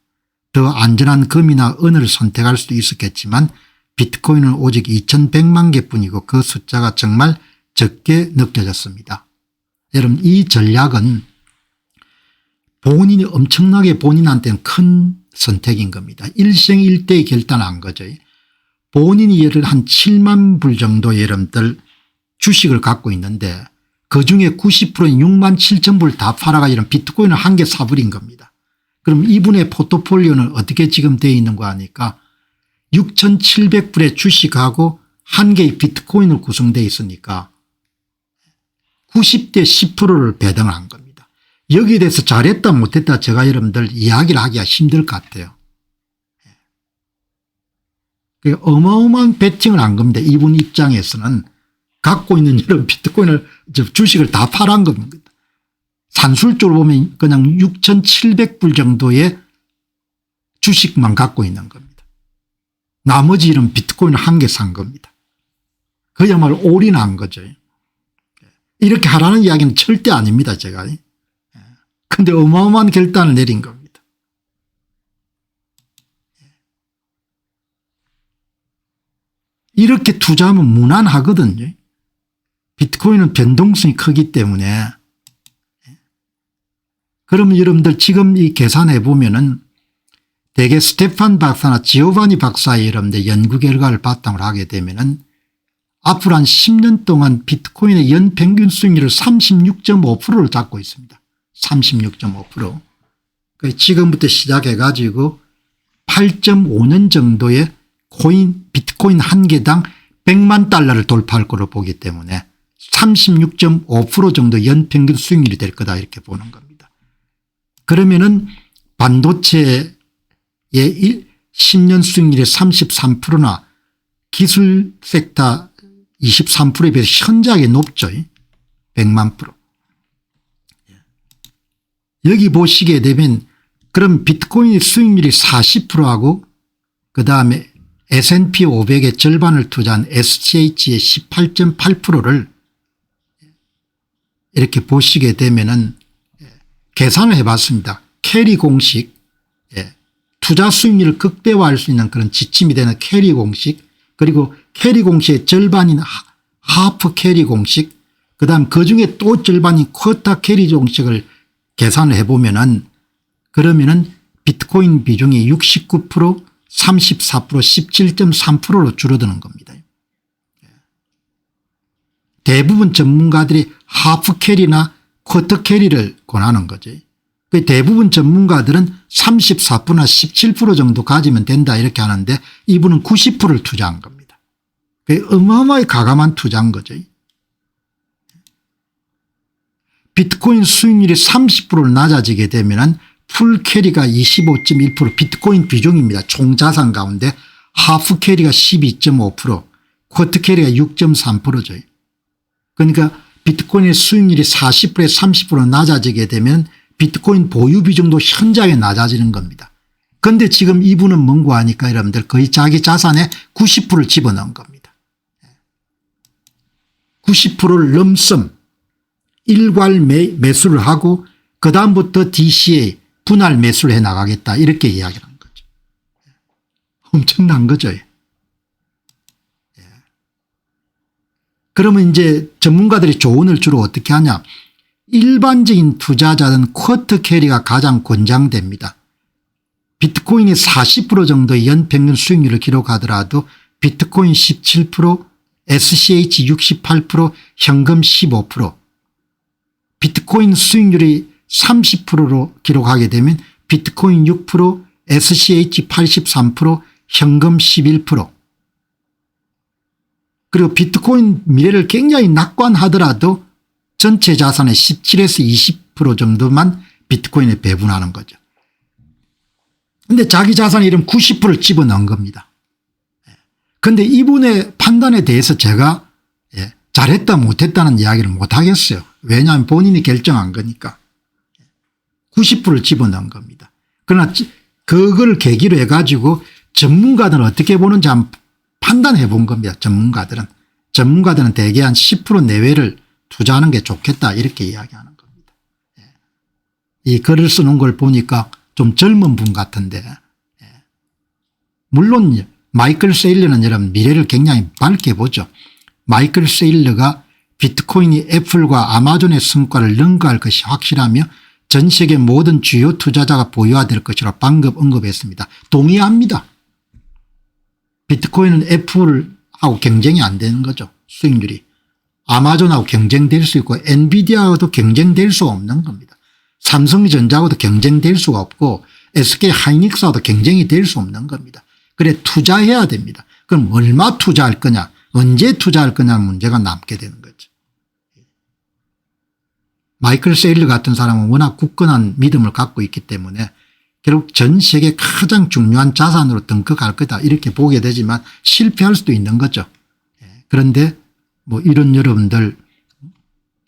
더 안전한 금이나 은을 선택할 수도 있었겠지만 비트코인은 오직 2100만 개뿐이고 그 숫자가 정말 적게 느껴졌습니다. 여러분 이 전략은 본인이 엄청나게 본인한테는 큰 선택인 겁니다. 일생일대의 결단한 거죠. 본인이 예를 한 7만 불 정도 여러분들 주식을 갖고 있는데 그중에 90%인 6만 7천 불 다 팔아가 이런 비트코인을 한 개 사버린 겁니다. 그럼 이분의 포트폴리오는 어떻게 지금 되어 있는 거 아니까 6,700불의 주식하고 한 개의 비트코인으로 구성되어 있으니까 90대 10%를 배당을 한 겁니다. 여기에 대해서 잘했다 못했다 제가 여러분들 이야기를 하기가 힘들 것 같아요. 어마어마한 배팅을 한 겁니다. 이분 입장에서는 갖고 있는 여러 비트코인을 주식을 다 팔아한 겁니다. 산술적으로 보면 그냥 6,700불 정도의 주식만 갖고 있는 겁니다. 나머지 이런 비트코인을 한 개 산 겁니다. 그야말로 올인한 거죠. 이렇게 하라는 이야기는 절대 아닙니다. 제가. 그런데 어마어마한 결단을 내린 겁니다. 이렇게 투자하면 무난하거든요. 비트코인은 변동성이 크기 때문에. 그러면 여러분들 지금 이 계산해 보면은 대개 스테판 박사나 지오바니 박사의 여러분들 연구 결과를 바탕으로 하게 되면은 앞으로 한 10년 동안 비트코인의 연평균 수익률을 36.5%를 잡고 있습니다. 36.5%. 지금부터 시작해 가지고 8.5년 정도의 비트코인 한 개당 100만 달러를 돌파할 거로 보기 때문에 36.5% 정도 연평균 수익률이 될 거다 이렇게 보는 겁니다. 그러면은 반도체의 10년 수익률이 33%나 기술 섹터 23%에 비해서 현저하게 높죠. 100만 프로. 여기 보시게 되면 그럼 비트코인 수익률이 40%하고 그다음에 S&P 500의 절반을 투자한 SGH의 18.8%를 이렇게 보시게 되면은 계산을 해봤습니다. 캐리 공식 투자 수익률을 극대화할 수 있는 그런 지침이 되는 캐리 공식 그리고 캐리 공식의 절반인 하프 캐리 공식, 그다음 그중에 또 절반인 쿼터 캐리 공식을 계산을 해보면은 그러면은 비트코인 비중이 69%, 34%, 17.3%로 줄어드는 겁니다. 대부분 전문가들이 하프 캐리나 쿼터 캐리를 권하는 거죠. 대부분 전문가들은 34%나 17% 정도 가지면 된다 이렇게 하는데 이분은 90%를 투자한 겁니다. 어마어마하게 가감한 투자인 거죠. 비트코인 수익률이 30% 낮아지게 되면 풀 캐리가 25.1% 비트코인 비중입니다. 총 자산 가운데 하프 캐리가 12.5%, 쿼터 캐리가 6.3%죠. 그러니까 비트코인의 수익률이 40%에 30% 낮아지게 되면 비트코인 보유 비중도 현저하게 낮아지는 겁니다. 그런데 지금 이분은 뭔고 하니까 여러분들 거의 자기 자산의 90%를 집어넣은 겁니다. 90%를 럼섬 일괄 매수를 하고 그다음부터 DCA 분할 매수를 해 나가겠다 이렇게 이야기하는 거죠. 엄청난 거죠. 그러면 이제 전문가들이 조언을 주로 어떻게 하냐. 일반적인 투자자는 쿼터 캐리가 가장 권장됩니다. 비트코인이 40% 정도의 연평균 수익률을 기록하더라도 비트코인 17%, SCH 68%, 현금 15%. 비트코인 수익률이 30%로 기록하게 되면 비트코인 6%, SCH 83%, 현금 11%. 그리고 비트코인 미래를 굉장히 낙관하더라도 전체 자산의 17에서 20% 정도만 비트코인에 배분하는 거죠. 그런데 자기 자산의 이름 90%를 집어넣은 겁니다. 그런데 이분의 판단에 대해서 제가 잘했다 못했다는 이야기를 못하겠어요. 왜냐하면 본인이 결정한 거니까. 90%를 집어넣은 겁니다. 그러나 그걸 계기로 해가지고 전문가들은 어떻게 보는지 한번 판단해 본 겁니다. 전문가들은 대개 한 10% 내외를 투자하는 게 좋겠다 이렇게 이야기하는 겁니다. 이 글을 쓰는 걸 보니까 좀 젊은 분 같은데 물론 마이클 세일러는 여러분 미래를 굉장히 밝게 보죠. 마이클 세일러가 비트코인이 애플과 아마존의 성과를 능가할 것이 확실하며 전 세계 모든 주요 투자자가 보유화될 것이라고 방금 언급했습니다. 동의합니다. 비트코인은 애플하고 경쟁이 안 되는 거죠. 수익률이. 아마존하고 경쟁될 수 있고 엔비디아하고도 경쟁될 수 없는 겁니다. 삼성전자하고도 경쟁될 수가 없고 SK하이닉스하고도 경쟁이 될 수 없는 겁니다. 그래 투자해야 됩니다. 그럼 얼마 투자할 거냐 언제 투자할 거냐 문제가 남게 되는 거죠. 마이클 세일러 같은 사람은 워낙 굳건한 믿음을 갖고 있기 때문에 결국 전 세계 가장 중요한 자산으로 등극할 거다 이렇게 보게 되지만 실패할 수도 있는 거죠. 그런데 뭐 이런 여러분들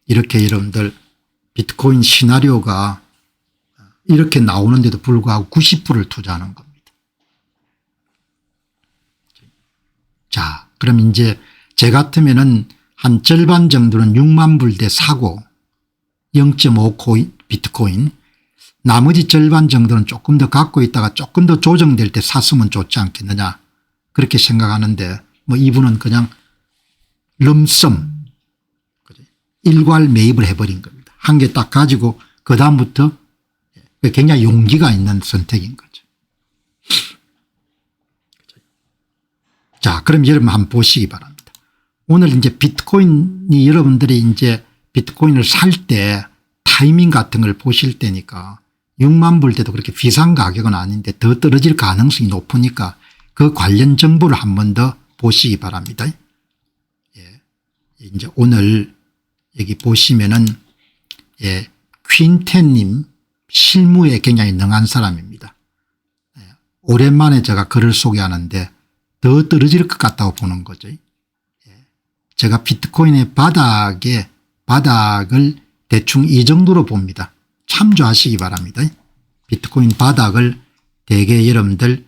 이렇게 여러분들 비트코인 시나리오가 이렇게 나오는데도 불구하고 90%를 투자하는 겁니다. 자, 그럼 이제 제 같으면은 한 절반 정도는 6만 불대 사고 0.5 비트코인 나머지 절반 정도는 조금 더 갖고 있다가 조금 더 조정될 때 샀으면 좋지 않겠느냐 그렇게 생각하는데 뭐 이분은 그냥 럼섬 일괄 매입을 해버린 겁니다. 한 개 딱 가지고 그다음부터 굉장히 용기가 있는 선택인 거죠. 자, 그럼 여러분 한번 보시기 바랍니다. 오늘 이제 비트코인이 여러분들이 이제 비트코인을 살 때 타이밍 같은 걸 보실 때니까 6만 불 때도 그렇게 비싼 가격은 아닌데 더 떨어질 가능성이 높으니까 그 관련 정보를 한 번 더 보시기 바랍니다. 예. 이제 오늘 여기 보시면은 예. 퀸텐님 실무에 굉장히 능한 사람입니다. 예. 오랜만에 제가 글을 소개하는데 더 떨어질 것 같다고 보는 거죠. 예. 제가 비트코인의 바닥을 대충 이 정도로 봅니다. 참조하시기 바랍니다. 비트코인 바닥을 대개 여러분들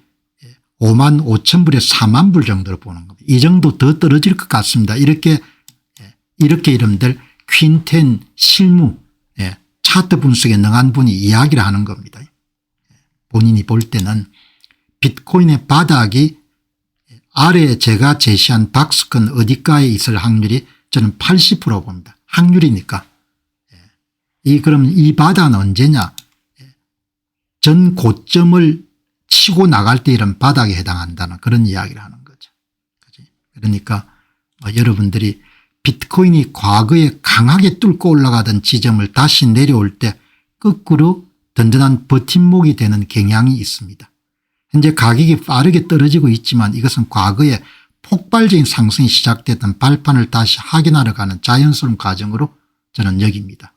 5만 5천 불에 4만 불 정도로 보는 겁니다. 이 정도 더 떨어질 것 같습니다. 이렇게 여러분들 퀸텐 실무 차트 분석에 능한 분이 이야기를 하는 겁니다. 본인이 볼 때는 비트코인의 바닥이 아래에 제가 제시한 박스권 어디가에 있을 확률이 저는 80% 봅니다. 확률이니까. 그럼 이 바닥은 언제냐. 전 고점을 치고 나갈 때 이런 바닥에 해당한다는 그런 이야기를 하는 거죠. 그러니까 여러분들이 비트코인이 과거에 강하게 뚫고 올라가던 지점을 다시 내려올 때 거꾸로 든든한 버팀목이 되는 경향이 있습니다. 현재 가격이 빠르게 떨어지고 있지만 이것은 과거에 폭발적인 상승이 시작됐던 발판을 다시 확인하러 가는 자연스러운 과정으로 저는 여깁니다.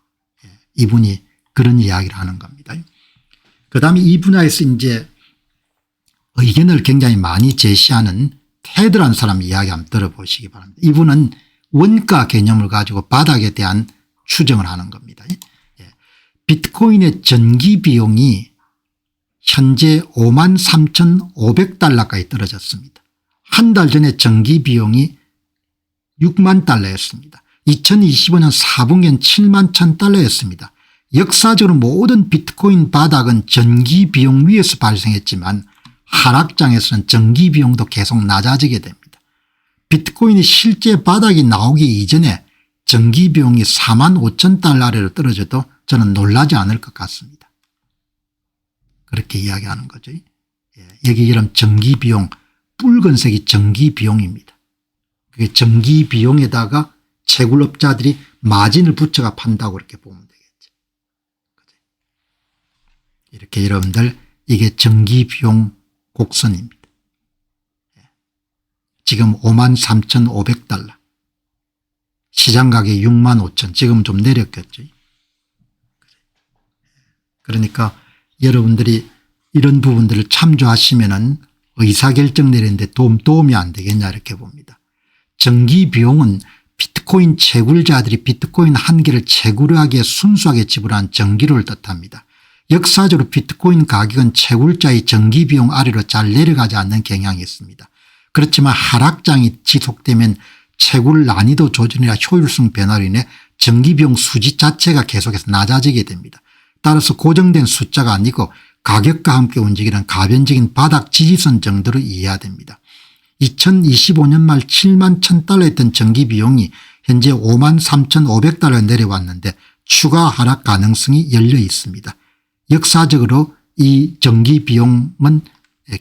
이분이 그런 이야기를 하는 겁니다. 그다음에 이 분야에서 이제 의견을 굉장히 많이 제시하는 테드라는 사람 이야기 한번 들어보시기 바랍니다. 이분은 원가 개념을 가지고 바닥에 대한 추정을 하는 겁니다. 비트코인의 전기 비용이 현재 53,500달러까지 떨어졌습니다. 한 달 전에 전기 비용이 6만 달러였습니다. 2025년 4분기엔 7만 1,000달러였습니다. 역사적으로 모든 비트코인 바닥은 전기 비용 위에서 발생했지만 하락장에서는 전기 비용도 계속 낮아지게 됩니다. 비트코인이 실제 바닥이 나오기 이전에 전기 비용이 4만 5천 달러 아래로 떨어져도 저는 놀라지 않을 것 같습니다. 그렇게 이야기하는 거죠. 여기 이런 전기 비용, 붉은색이 전기 비용입니다. 그게 전기 비용에다가 채굴업자들이 마진을 붙여가 판다고 이렇게 보면 되겠죠. 이렇게 여러분들 이게 전기 비용 곡선입니다. 지금 53,500달러. 시장 가격 6만 5천. 지금 좀 내렸겠죠. 그러니까 여러분들이 이런 부분들을 참조하시면은 의사결정 내리는데 도움이 안 되겠냐 이렇게 봅니다. 전기 비용은 비트코인 채굴자들이 비트코인 한 개를 채굴하기 위해 순수하게 지불한 전기료를 뜻합니다. 역사적으로 비트코인 가격은 채굴자의 전기 비용 아래로 잘 내려가지 않는 경향이 있습니다. 그렇지만 하락장이 지속되면 채굴 난이도 조절이나 효율성 변화로 인해 전기 비용 수지 자체가 계속해서 낮아지게 됩니다. 따라서 고정된 숫자가 아니고 가격과 함께 움직이는 가변적인 바닥 지지선 정도로 이해해야 됩니다. 2025년 말 7만 1,000달러였던 전기 비용이 현재 5만 3,500달러 내려왔는데 추가 하락 가능성이 열려 있습니다. 역사적으로 이 전기 비용은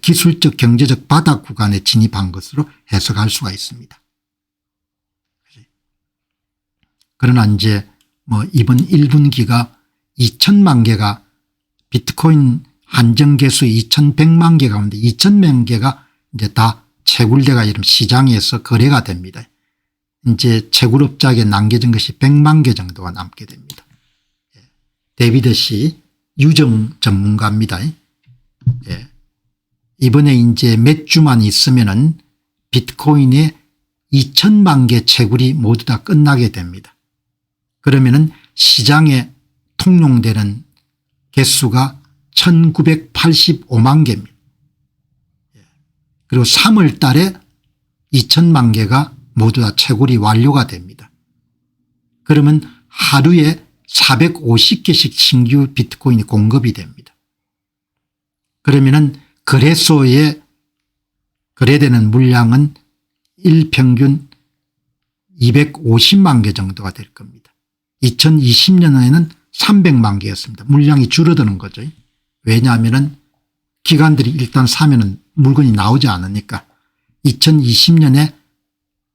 기술적 경제적 바닥 구간에 진입한 것으로 해석할 수가 있습니다. 그러나 이제 이번 1분기가 2천만 개가 비트코인 한정 개수 2,100만 개 가운데 2,000만 개가 이제 다 채굴대가 이런 시장에서 거래가 됩니다. 이제 채굴업자에게 남겨진 것이 100만 개 정도가 남게 됩니다. 데이비드 씨 유정 전문가입니다. 이번에 이제 몇 주만 있으면은 비트코인의 2천만 개 채굴이 모두 다 끝나게 됩니다. 그러면은 시장에 통용되는 개수가 1985만 개입니다. 그리고 3월 달에 2천만 개가 모두 다 채굴이 완료가 됩니다. 그러면 하루에 450개씩 신규 비트코인이 공급이 됩니다. 그러면은 거래소에 거래되는 물량은 일평균 250만 개 정도가 될 겁니다. 2020년에는 300만 개였습니다. 물량이 줄어드는 거죠. 왜냐하면 기관들이 일단 사면은 물건이 나오지 않으니까 2020년에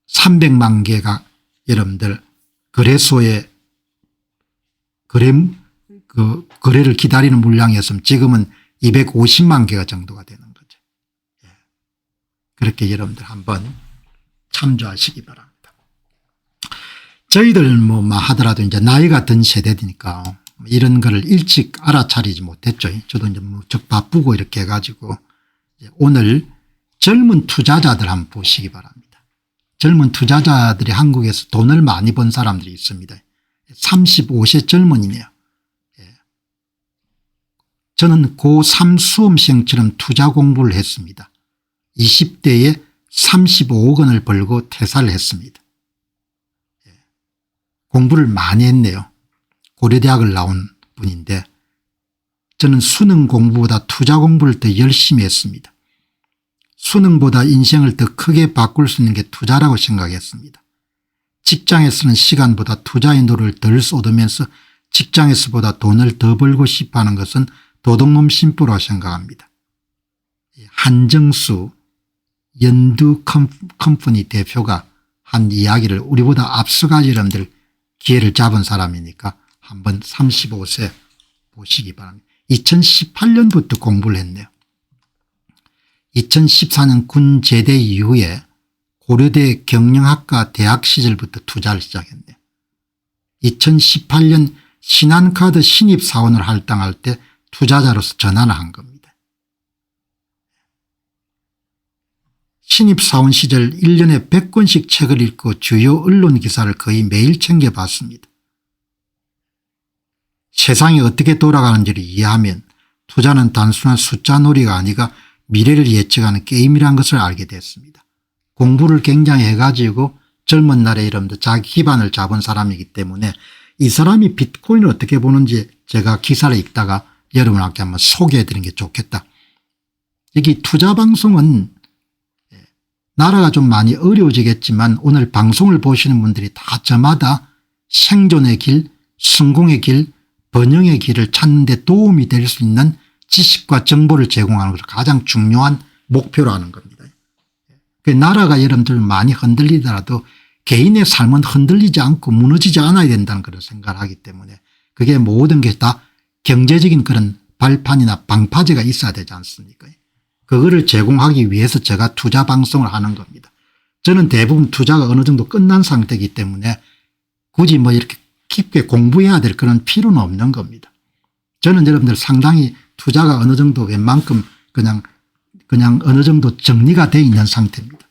300만 개가 여러분들 거래소에 거래를 기다리는 물량이었으면 지금은 250만 개가 정도가 되는 거죠. 그렇게 여러분들 한번 참조하시기 바랍니다. 저희들 하더라도 이제 나이가 든 세대니까 이런 거를 일찍 알아차리지 못했죠. 저도 이제 바쁘고 이렇게 해가지고 오늘 젊은 투자자들 한번 보시기 바랍니다. 젊은 투자자들이 한국에서 돈을 많이 번 사람들이 있습니다. 35세 젊은이네요. 저는 고3 수험생처럼 투자 공부를 했습니다. 20대에 35억 원을 벌고 퇴사를 했습니다. 공부를 많이 했네요. 고려대학을 나온 분인데 저는 수능 공부보다 투자 공부를 더 열심히 했습니다. 수능보다 인생을 더 크게 바꿀 수 있는 게 투자라고 생각했습니다. 직장에 쓰는 시간보다 투자의 노를 덜 쏟으면서 직장에서보다 돈을 더 벌고 싶어하는 것은 도둑놈 심보라고 생각합니다. 한정수 연두 컴퍼니 대표가 한 이야기를 우리보다 앞서가지 여러분들 기회를 잡은 사람이니까 한번 35세 보시기 바랍니다. 2018년부터 공부를 했네요. 2014년 군 제대 이후에 고려대 경영학과 대학 시절부터 투자를 시작했네요. 2018년 신한카드 신입사원을 할당할 때 투자자로서 전환을 한 겁니다. 신입사원 시절 1년에 100권씩 책을 읽고 주요 언론 기사를 거의 매일 챙겨봤습니다. 세상이 어떻게 돌아가는지를 이해하면 투자는 단순한 숫자 놀이가 아니라 미래를 예측하는 게임이라는 것을 알게 됐습니다. 공부를 굉장히 해가지고 젊은 날에 여러분들 자기 기반을 잡은 사람이기 때문에 이 사람이 비트코인을 어떻게 보는지 제가 기사를 읽다가 여러분한테 한번 소개해 드리는 게 좋겠다. 여기 투자방송은 나라가 좀 많이 어려워지겠지만 오늘 방송을 보시는 분들이 다 저마다 생존의 길, 성공의 길, 번영의 길을 찾는 데 도움이 될 수 있는 지식과 정보를 제공하는 것을 가장 중요한 목표로 하는 겁니다. 나라가 여러분들 많이 흔들리더라도 개인의 삶은 흔들리지 않고 무너지지 않아야 된다는 그런 생각을 하기 때문에 그게 모든 게 다 경제적인 그런 발판이나 방파제가 있어야 되지 않습니까? 그거를 제공하기 위해서 제가 투자 방송을 하는 겁니다. 저는 대부분 투자가 어느 정도 끝난 상태이기 때문에 굳이 뭐 이렇게 깊게 공부해야 될 그런 필요는 없는 겁니다. 저는 여러분들 상당히 투자가 어느 정도 웬만큼 그냥 어느 정도 정리가 돼 있는 상태입니다.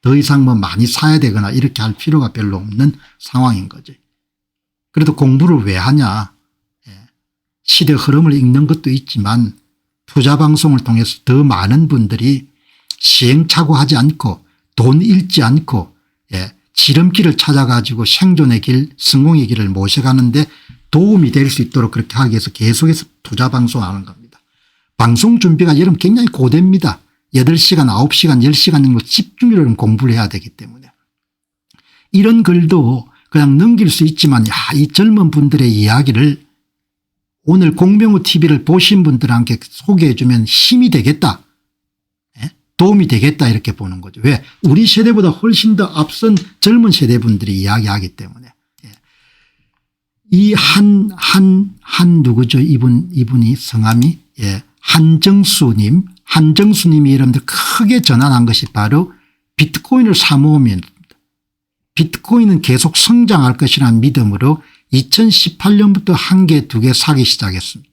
더 이상 뭐 많이 사야 되거나 이렇게 할 필요가 별로 없는 상황인 거죠. 그래도 공부를 왜 하냐. 시대 흐름을 읽는 것도 있지만 투자 방송을 통해서 더 많은 분들이 시행착오하지 않고 돈 잃지 않고 지름길을 찾아가지고 생존의 길, 성공의 길을 모셔가는데 도움이 될 수 있도록 그렇게 하기 위해서 계속해서 투자 방송하는 겁니다. 방송 준비가 여러분 굉장히 고됩니다. 8시간 9시간 10시간 정도 집중력으로 공부를 해야 되기 때문에 이런 글도 그냥 넘길 수 있지만 이 젊은 분들의 이야기를 오늘 공병호 TV를 보신 분들한테 소개해 주면 힘이 되겠다. 도움이 되겠다 이렇게 보는 거죠. 왜? 우리 세대보다 훨씬 더 앞선 젊은 세대분들이 이야기하기 때문에. 이 누구죠? 이분이 성함이 한정수님이 여러분들 크게 전환한 것이 바로 비트코인을 사모으면 비트코인은 계속 성장할 것이라는 믿음으로 2018년부터 1개, 2개 사기 시작했습니다.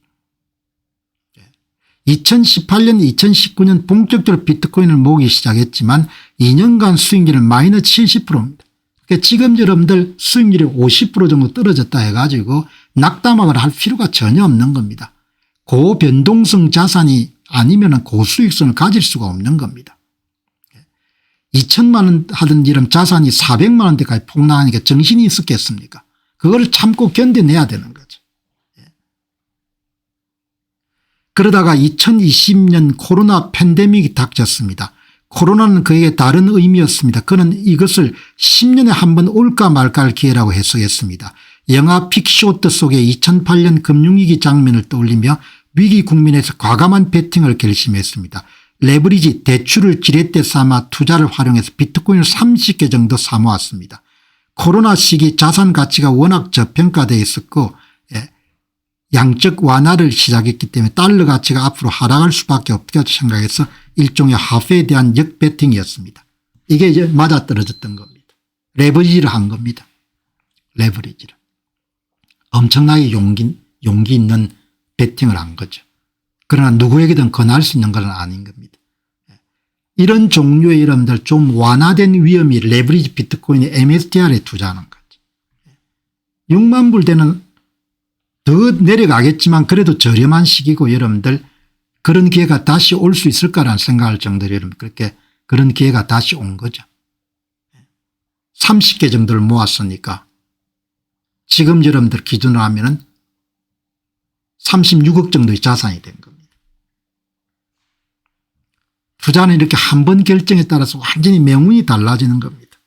2018년, 2019년 본격적으로 비트코인을 모으기 시작했지만 2년간 수익률은 마이너스 70%입니다. 그러니까 지금 여러분들 수익률이 50% 정도 떨어졌다 해가지고 낙담을 할 필요가 전혀 없는 겁니다. 고변동성 자산이 아니면 고수익성을 가질 수가 없는 겁니다. 2천만 원 하던 이런 자산이 400만 원대까지 폭락하니까 정신이 있었겠습니까? 그걸 참고 견뎌내야 되는 거죠. 그러다가 2020년 코로나 팬데믹이 닥쳤습니다. 코로나는 그에게 다른 의미였습니다. 그는 이것을 10년에 한 번 올까 말까할 기회라고 해석했습니다. 영화 빅쇼트 속의 2008년 금융위기 장면을 떠올리며 위기 국면에서 과감한 베팅을 결심했습니다. 레버리지 대출을 지렛대 삼아 투자를 활용해서 비트코인을 30개 정도 사모았습니다. 코로나 시기 자산 가치가 워낙 저평가되어 있었고 양적 완화를 시작했기 때문에 달러 가치가 앞으로 하락할 수밖에 없다고 생각해서 일종의 하프에 대한 역배팅이었습니다. 이게 이제 맞아떨어졌던 겁니다. 레버리지를 한 겁니다. 레버리지를. 엄청나게 용기 있는 배팅을 한 거죠. 그러나 누구에게든 권할 수 있는 건 아닌 겁니다. 이런 종류의 여러분들 좀 완화된 위험이 레버리지 비트코인의 MSTR에 투자하는 거죠. 6만 불 되는 더 내려가겠지만 그래도 저렴한 시기고 여러분들 그런 기회가 다시 올 수 있을까라는 생각할 정도로 여러분 그렇게 그런 기회가 다시 온 거죠. 30개 정도를 모았으니까 지금 여러분들 기준으로 하면은 36억 정도의 자산이 된 겁니다. 투자는 이렇게 한 번 결정에 따라서 완전히 명운이 달라지는 겁니다.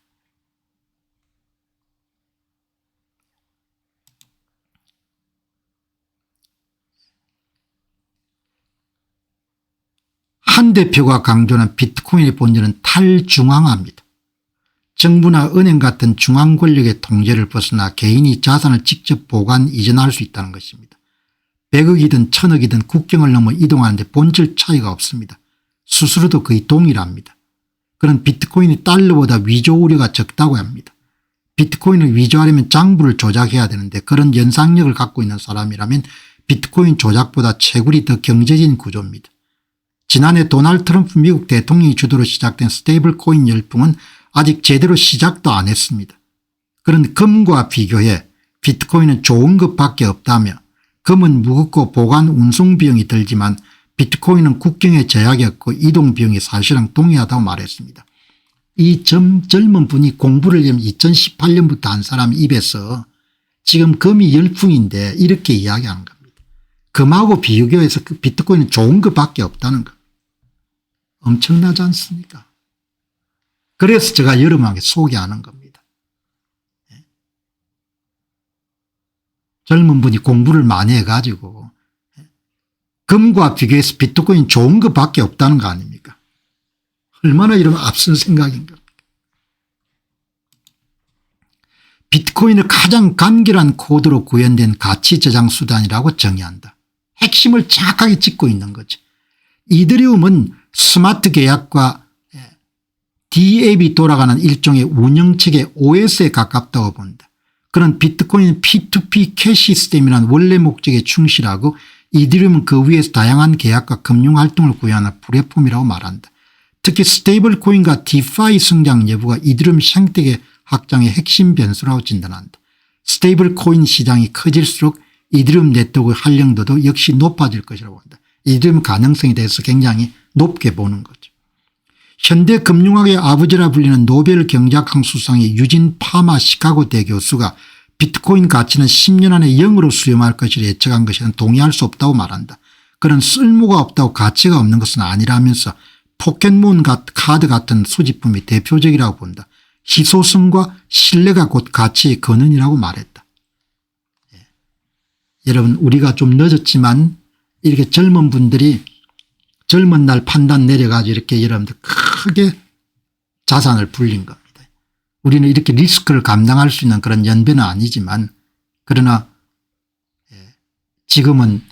한 대표가 강조하는 비트코인의 본질은 탈중앙화입니다. 정부나 은행 같은 중앙 권력의 통제를 벗어나 개인이 자산을 직접 보관 이전할 수 있다는 것입니다. 100억이든 1000억이든 국경을 넘어 이동하는데 본질 차이가 없습니다. 수수료도 거의 동일합니다. 그런 비트코인이 달러보다 위조 우려가 적다고 합니다. 비트코인을 위조하려면 장부를 조작해야 되는데 그런 연상력을 갖고 있는 사람이라면 비트코인 조작보다 채굴이 더 경제적인 구조입니다. 지난해 도널드 트럼프 미국 대통령이 주도로 시작된 스테이블 코인 열풍은 아직 제대로 시작도 안 했습니다. 그런 금과 비교해 비트코인은 좋은 것밖에 없다며 금은 무겁고 보관 운송 비용이 들지만 비트코인은 국경에 제약이 없고 이동 비용이 사실상 동일하다고 말했습니다. 이 젊은 분이 공부를 2018년부터 한 사람 입에서 지금 금이 열풍인데 이렇게 이야기하는 겁니다. 금하고 비교해서 그 비트코인은 좋은 것밖에 없다는 것. 엄청나지 않습니까? 그래서 제가 여러분에게 소개하는 겁니다. 젊은 분이 공부를 많이 해가지고 금과 비교해서 비트코인 좋은 것밖에 없다는 거 아닙니까? 얼마나 이러면 앞선 생각인 겁니까? 비트코인을 가장 간결한 코드로 구현된 가치 저장 수단이라고 정의한다. 핵심을 정확하게 짚고 있는 거죠. 이더리움은 스마트 계약과 DApp이 돌아가는 일종의 운영체계 OS에 가깝다고 본다. 그런 비트코인은 P2P 캐시 시스템이라는 원래 목적에 충실하고 이더리움은 그 위에서 다양한 계약과 금융활동을 구현하는 플랫폼이라고 말한다. 특히 스테이블 코인과 디파이 성장 여부가 이더리움 생태계 확장의 핵심 변수라고 진단한다. 스테이블 코인 시장이 커질수록 이더리움 네트워크 활용도도 역시 높아질 것이라고 한다. 이더리움 가능성에 대해서 굉장히 높게 보는 거죠. 현대 금융학의 아버지라 불리는 노벨 경제학상 수상의 유진 파마 시카고대 교수가 비트코인 가치는 10년 안에 0으로 수렴할 것이라 예측한 것에는 동의할 수 없다고 말한다. 그런 쓸모가 없다고 가치가 없는 것은 아니라면서 포켓몬 카드 같은 소지품이 대표적이라고 본다. 희소성과 신뢰가 곧 가치의 근원이라고 말했다. 여러분 우리가 좀 늦었지만 이렇게 젊은 분들이 젊은 날 판단 내려가지고 이렇게 여러분들 크게 자산을 불린 겁니다. 우리는 이렇게 리스크를 감당할 수 있는 그런 연배는 아니지만 그러나 지금은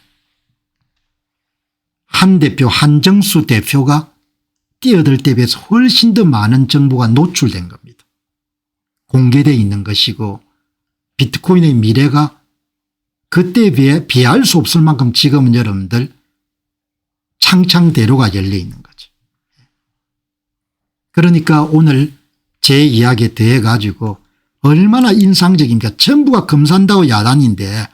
한 대표 한정수 대표가 뛰어들 때에 비해서 훨씬 더 많은 정보가 노출된 겁니다. 공개되어 있는 것이고 비트코인의 미래가 그때에 비해 비할 수 없을 만큼 지금은 여러분들 창창대로가 열려 있는 거죠. 그러니까 오늘 제 이야기에 대해 가지고 얼마나 인상적입니까? 전부가 금 산다고 야단인데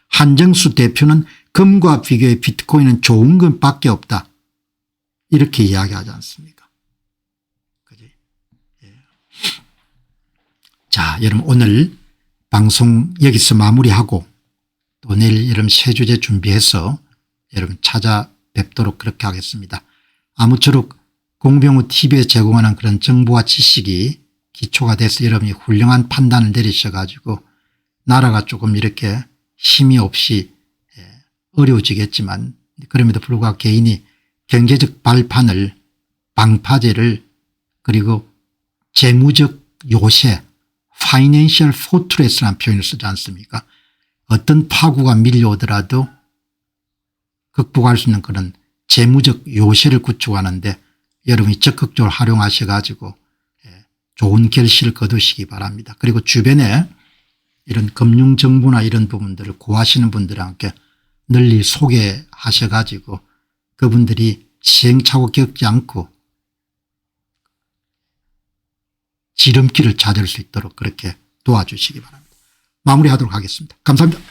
한정수 대표는 금과 비교해 비트코인은 좋은 것밖에 없다. 이렇게 이야기하지 않습니까? 그지? 자, 여러분 오늘 방송 여기서 마무리하고 또 내일 여러분 새 주제 준비해서 여러분 찾아뵙도록 그렇게 하겠습니다. 아무쪼록 공병호 TV에 제공하는 그런 정보와 지식이 기초가 돼서 여러분이 훌륭한 판단을 내리셔 가지고 나라가 조금 이렇게 힘이 없이 어려워지겠지만 그럼에도 불구하고 개인이 경제적 발판을 방파제를 그리고 재무적 요새 파이낸셜 포트레스라는 표현을 쓰지 않습니까? 어떤 파구가 밀려오더라도 극복할 수 있는 그런 재무적 요새를 구축하는데 여러분이 적극적으로 활용하셔 가지고 좋은 결실을 거두시기 바랍니다. 그리고 주변에 이런 금융정보나 이런 부분들을 구하시는 분들한테 널리 소개하셔 가지고 그분들이 시행착오 겪지 않고 지름길을 찾을 수 있도록 그렇게 도와주시기 바랍니다. 마무리하도록 하겠습니다. 감사합니다.